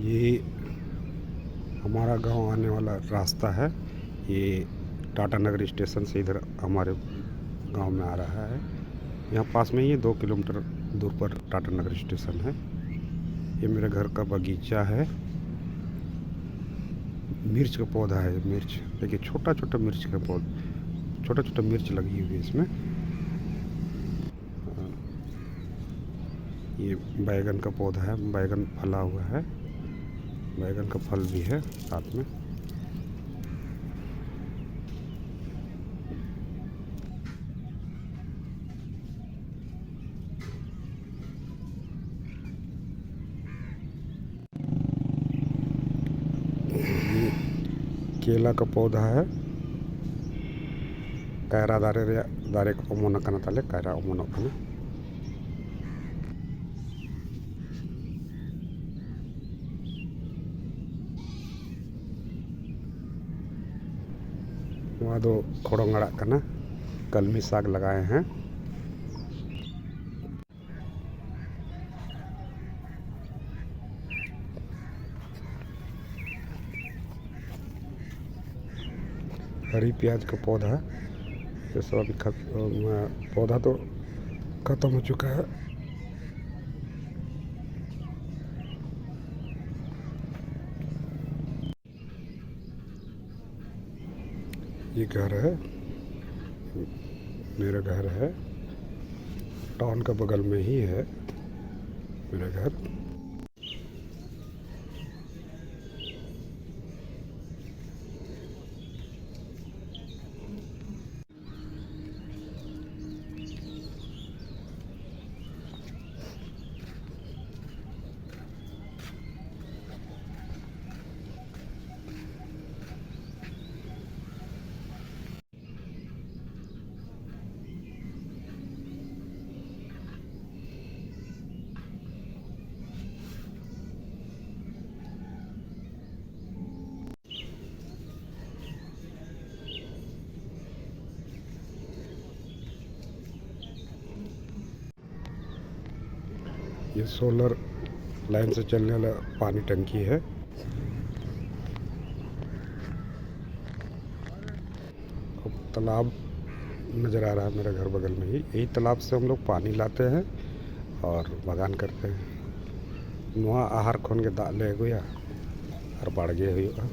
ये हमारा गांव आने वाला रास्ता है। ये टाटा नगर स्टेशन से इधर हमारे गांव में आ रहा है। यहाँ पास में ही 2 किलोमीटर दूर पर टाटा नगर स्टेशन है। ये मेरे घर का बगीचा है। मिर्च का पौधा है। मिर्च देखिए, छोटा छोटा मिर्च का पौधा, छोटा छोटा मिर्च लगी हुई है इसमें। ये बैगन का पौधा है। बैगन फला हुआ है। बैगन का फल भी है साथ में। ये केला का पौधा है। कायरा दारे को ओमोना कना ताले कायरा ओमोना कना। वहाँ दो खोड़ों अड़ाग कना, कलमी साग लगाए हैं। हरी प्याज का पौधा है। ये सब अभी पौधा तो ख़त्म हो चुका है। ये घर है, मेरा घर है। टाउन का बगल में ही है मेरा घर। ये सोलर लाइन से चलने वाला पानी टंकी है। अब तालाब नज़र आ रहा है मेरे घर बगल में ही। यही तालाब से हम लोग पानी लाते हैं और बागान करते हैं। नवा आहार खोन के दाग ले अगुया और बाड़गे हुआ।